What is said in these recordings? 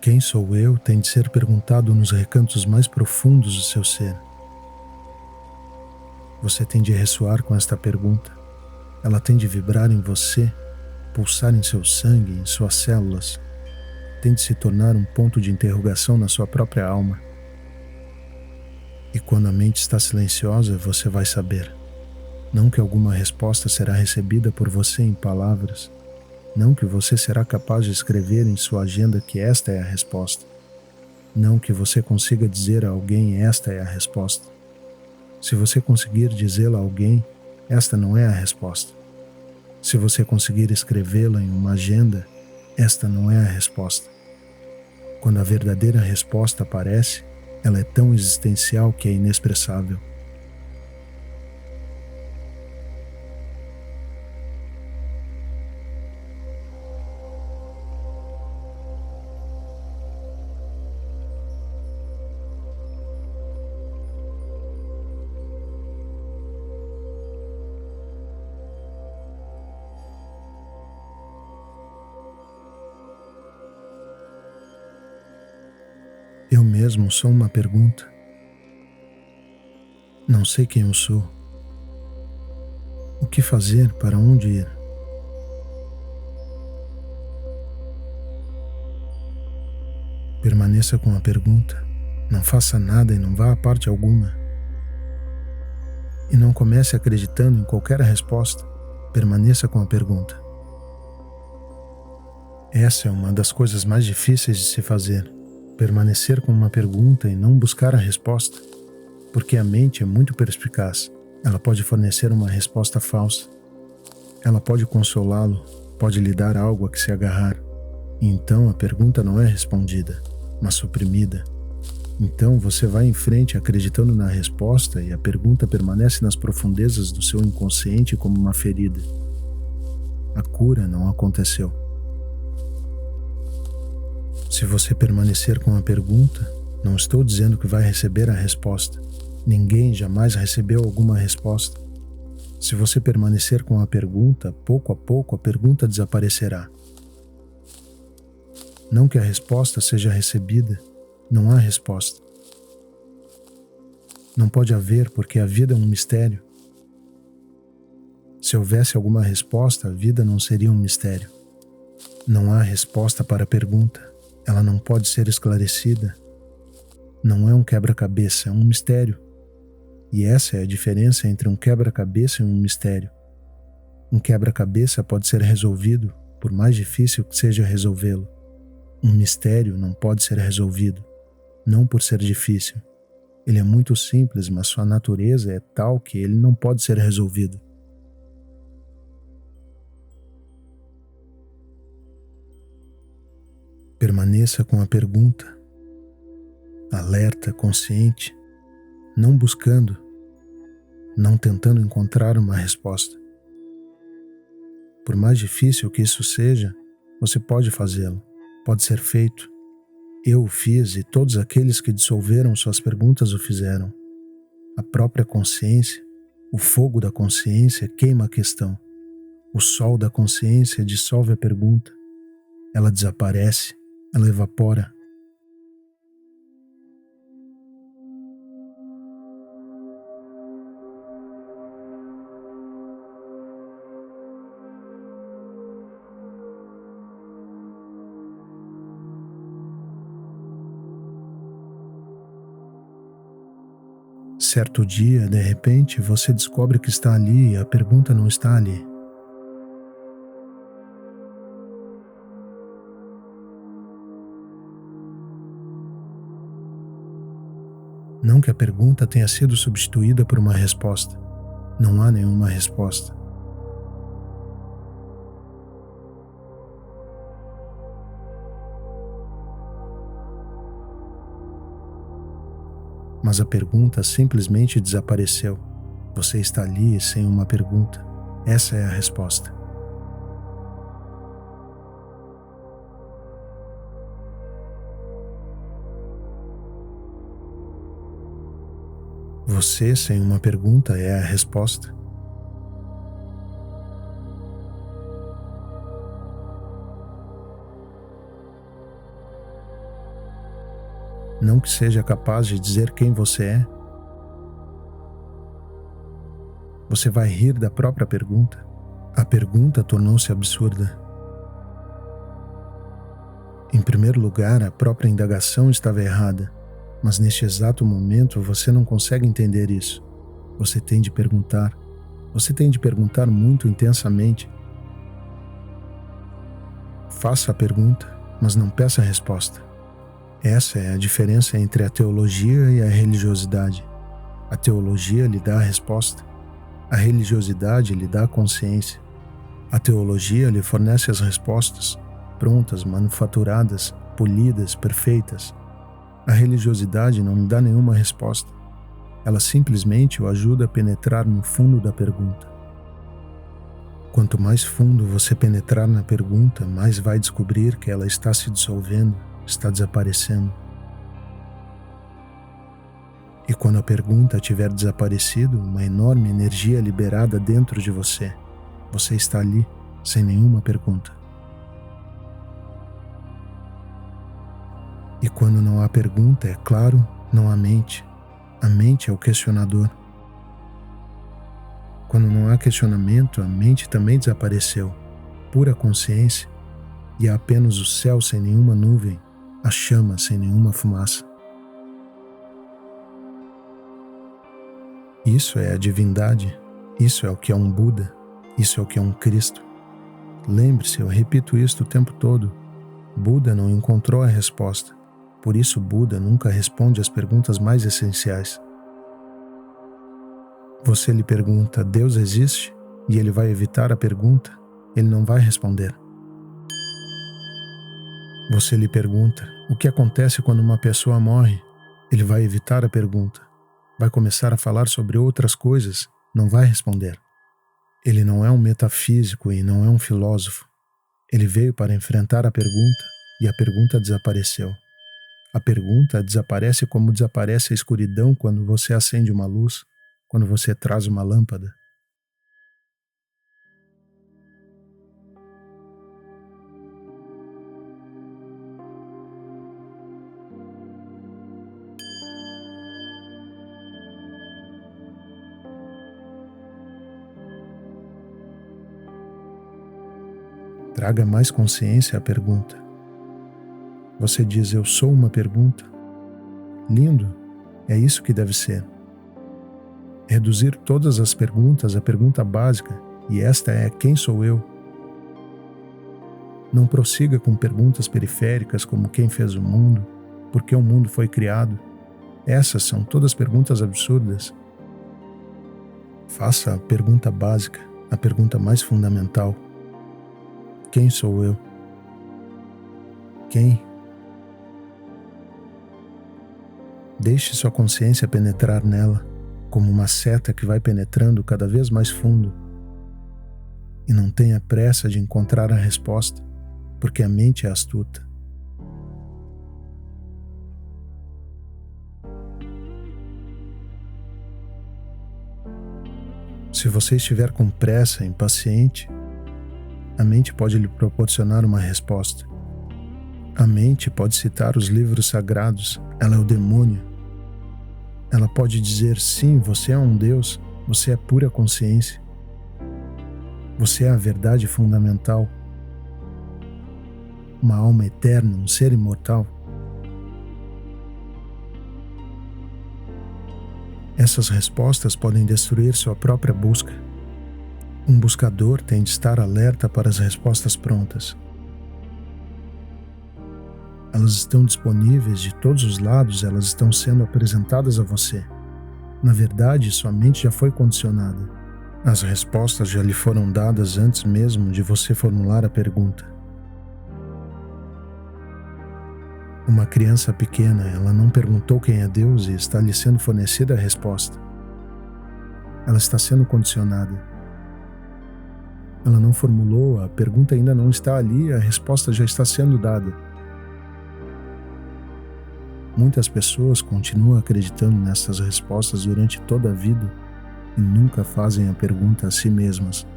Quem sou eu tem de ser perguntado nos recantos mais profundos do seu ser. Você tem de ressoar com esta pergunta. Ela tem de vibrar em você, pulsar em seu sangue, em suas células. Tem de se tornar um ponto de interrogação na sua própria alma. E quando a mente está silenciosa, você vai saber. Não que alguma resposta será recebida por você em palavras. Não que você será capaz de escrever em sua agenda que esta é a resposta. Não que você consiga dizer a alguém esta é a resposta. Se você conseguir dizê-la a alguém, esta não é a resposta. Se você conseguir escrevê-la em uma agenda, esta não é a resposta. Quando a verdadeira resposta aparece, ela é tão existencial que é inexpressável. Eu mesmo sou uma pergunta. Não sei quem eu sou. O que fazer, para onde ir? Permaneça com a pergunta. Não faça nada e não vá a parte alguma. E não comece acreditando em qualquer resposta. Permaneça com a pergunta. Essa é uma das coisas mais difíceis de se fazer. Permanecer com uma pergunta e não buscar a resposta. Porque a mente é muito perspicaz. Ela pode fornecer uma resposta falsa. Ela pode consolá-lo, pode lhe dar algo a que se agarrar. E então a pergunta não é respondida, mas suprimida. Então você vai em frente acreditando na resposta e a pergunta permanece nas profundezas do seu inconsciente como uma ferida. A cura não aconteceu. Se você permanecer com a pergunta, não estou dizendo que vai receber a resposta. Ninguém jamais recebeu alguma resposta. Se você permanecer com a pergunta, pouco a pouco a pergunta desaparecerá. Não que a resposta seja recebida, não há resposta. Não pode haver porque a vida é um mistério. Se houvesse alguma resposta, a vida não seria um mistério. Não há resposta para a pergunta. Ela não pode ser esclarecida. Não é um quebra-cabeça, é um mistério. E essa é a diferença entre um quebra-cabeça e um mistério. Um quebra-cabeça pode ser resolvido, por mais difícil que seja resolvê-lo. Um mistério não pode ser resolvido, não por ser difícil. Ele é muito simples, mas sua natureza é tal que ele não pode ser resolvido. Permaneça com a pergunta, alerta, consciente, não buscando, não tentando encontrar uma resposta. Por mais difícil que isso seja, você pode fazê-lo, pode ser feito. Eu o fiz e todos aqueles que dissolveram suas perguntas o fizeram. A própria consciência, o fogo da consciência queima a questão. O sol da consciência dissolve a pergunta. Ela desaparece, ela evapora. Certo dia, de repente, você descobre que está ali e a pergunta não está ali. Não que a pergunta tenha sido substituída por uma resposta. Não há nenhuma resposta. Mas a pergunta simplesmente desapareceu. Você está ali sem uma pergunta. Essa é a resposta. Você sem uma pergunta é a resposta. que seja capaz de dizer quem você é? Você vai rir da própria pergunta? A pergunta tornou-se absurda. Em primeiro lugar, a própria indagação estava errada, mas neste exato momento você não consegue entender isso. Você tem de perguntar. Você tem de perguntar muito intensamente. Faça a pergunta, mas não peça a resposta. Essa é a diferença entre a teologia e a religiosidade. A teologia lhe dá a resposta. A religiosidade lhe dá a consciência. A teologia lhe fornece as respostas, prontas, manufaturadas, polidas, perfeitas. A religiosidade não lhe dá nenhuma resposta. Ela simplesmente o ajuda a penetrar no fundo da pergunta. Quanto mais fundo você penetrar na pergunta, mais vai descobrir que ela está se dissolvendo, está desaparecendo. E quando a pergunta tiver desaparecido, uma enorme energia liberada dentro de você. Você está ali, sem nenhuma pergunta. E quando não há pergunta, é claro, não há mente. A mente é o questionador. Quando não há questionamento, a mente também desapareceu. Pura consciência, e há apenas o céu sem nenhuma nuvem, a chama sem nenhuma fumaça. Isso é a divindade, isso é o que é um Buda, isso é o que é um Cristo. Lembre-se, eu repito isto o tempo todo. Buda não encontrou a resposta, por isso Buda nunca responde às perguntas mais essenciais. Você lhe pergunta, Deus existe? E ele vai evitar a pergunta, ele não vai responder. Você lhe pergunta, o que acontece quando uma pessoa morre? Ele vai evitar a pergunta. Vai começar a falar sobre outras coisas, não vai responder. Ele não é um metafísico e não é um filósofo. Ele veio para enfrentar a pergunta e a pergunta desapareceu. A pergunta desaparece como desaparece a escuridão quando você acende uma luz, quando você traz uma lâmpada. Traga mais consciência à pergunta. Você diz, eu sou uma pergunta. Lindo, é isso que deve ser. Reduzir todas as perguntas à pergunta básica, e esta é quem sou eu? Não prossiga com perguntas periféricas como quem fez o mundo, por que o mundo foi criado. Essas são todas perguntas absurdas. Faça a pergunta básica, a pergunta mais fundamental. Quem sou eu? Quem? Deixe sua consciência penetrar nela, como uma seta que vai penetrando cada vez mais fundo. E não tenha pressa de encontrar a resposta, porque a mente é astuta. Se você estiver com pressa, impaciente, a mente pode lhe proporcionar uma resposta. A mente pode citar os livros sagrados, ela é o demônio. Ela pode dizer, sim, você é um Deus, você é pura consciência. Você é a verdade fundamental. Uma alma eterna, um ser imortal. Essas respostas podem destruir sua própria busca. Um buscador tem de estar alerta para as respostas prontas. Elas estão disponíveis de todos os lados, elas estão sendo apresentadas a você. Na verdade, sua mente já foi condicionada. As respostas já lhe foram dadas antes mesmo de você formular a pergunta. Uma criança pequena, ela não perguntou quem é Deus e está lhe sendo fornecida a resposta. Ela está sendo condicionada. Ela não formulou, a pergunta ainda não está ali, a resposta já está sendo dada. Muitas pessoas continuam acreditando nessas respostas durante toda a vida e nunca fazem a pergunta a si mesmas.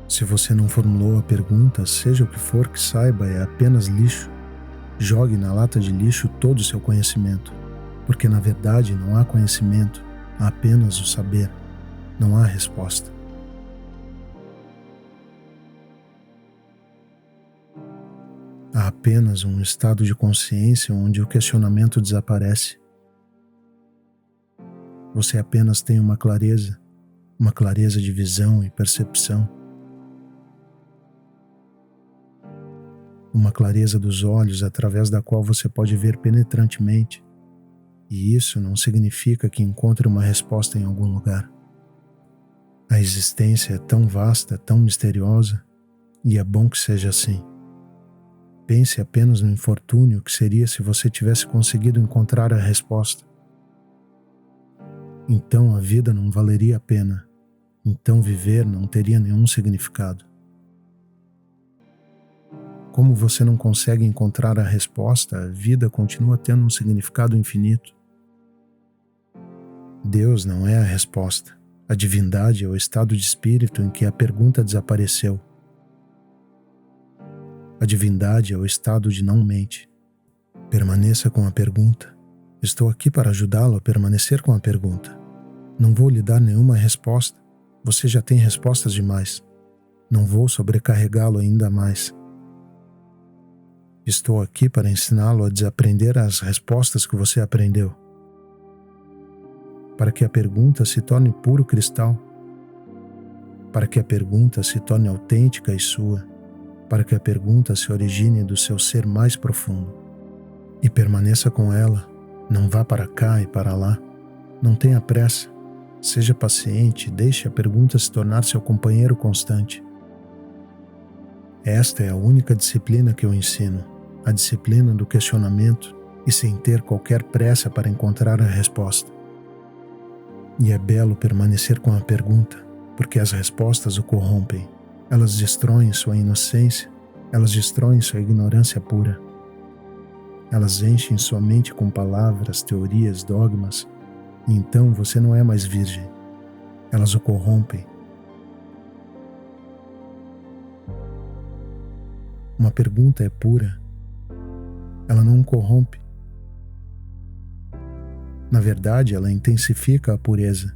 Se você não formulou a pergunta, seja o que for que saiba, é apenas lixo. Jogue na lata de lixo todo o seu conhecimento. Porque na verdade não há conhecimento, há apenas o saber, não há resposta. Há apenas um estado de consciência onde o questionamento desaparece. Você apenas tem uma clareza de visão e percepção. Uma clareza dos olhos através da qual você pode ver penetrantemente. E isso não significa que encontre uma resposta em algum lugar. A existência é tão vasta, tão misteriosa, e é bom que seja assim. Pense apenas no infortúnio que seria se você tivesse conseguido encontrar a resposta. Então a vida não valeria a pena. Então viver não teria nenhum significado. Como você não consegue encontrar a resposta, a vida continua tendo um significado infinito. Deus não é a resposta. A divindade é o estado de espírito em que a pergunta desapareceu. A divindade é o estado de não-mente. Permaneça com a pergunta. Estou aqui para ajudá-lo a permanecer com a pergunta. Não vou lhe dar nenhuma resposta. Você já tem respostas demais. Não vou sobrecarregá-lo ainda mais. Estou aqui para ensiná-lo a desaprender as respostas que você aprendeu. Para que a pergunta se torne puro cristal. Para que a pergunta se torne autêntica e sua. Para que a pergunta se origine do seu ser mais profundo. E permaneça com ela. Não vá para cá e para lá. Não tenha pressa. Seja paciente e deixe a pergunta se tornar seu companheiro constante. Esta é a única disciplina que eu ensino, a disciplina do questionamento e sem ter qualquer pressa para encontrar a resposta. E é belo permanecer com a pergunta, porque as respostas o corrompem. Elas destroem sua inocência, elas destroem sua ignorância pura. Elas enchem sua mente com palavras, teorias, dogmas, e então você não é mais virgem. Elas o corrompem. Uma pergunta é pura. Ela não o corrompe. Na verdade, ela intensifica a pureza.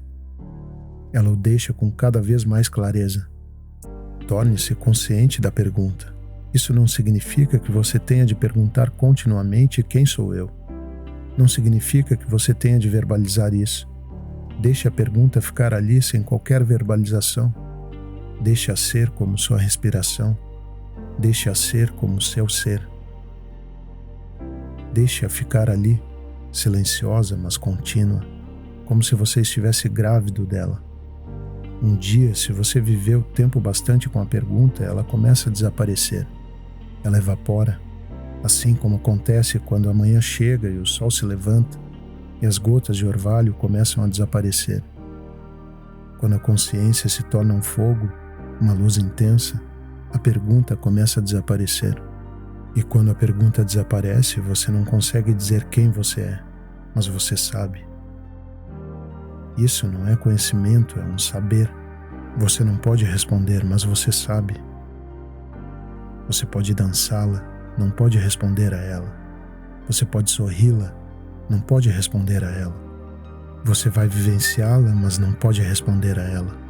Ela o deixa com cada vez mais clareza. Torne-se consciente da pergunta. Isso não significa que você tenha de perguntar continuamente quem sou eu. Não significa que você tenha de verbalizar isso. Deixe a pergunta ficar ali sem qualquer verbalização. Deixe-a ser como sua respiração. Deixe-a ser como seu ser. Deixe-a ficar ali, silenciosa, mas contínua, como se você estivesse grávido dela. Um dia, se você viveu tempo bastante com a pergunta, ela começa a desaparecer. Ela evapora, assim como acontece quando a manhã chega e o sol se levanta e as gotas de orvalho começam a desaparecer. Quando a consciência se torna um fogo, uma luz intensa, a pergunta começa a desaparecer. E quando a pergunta desaparece, você não consegue dizer quem você é, mas você sabe. Isso não é conhecimento, é um saber. Você não pode responder, mas você sabe. Você pode dançá-la, não pode responder a ela. Você pode sorri-la, não pode responder a ela. Você vai vivenciá-la, mas não pode responder a ela.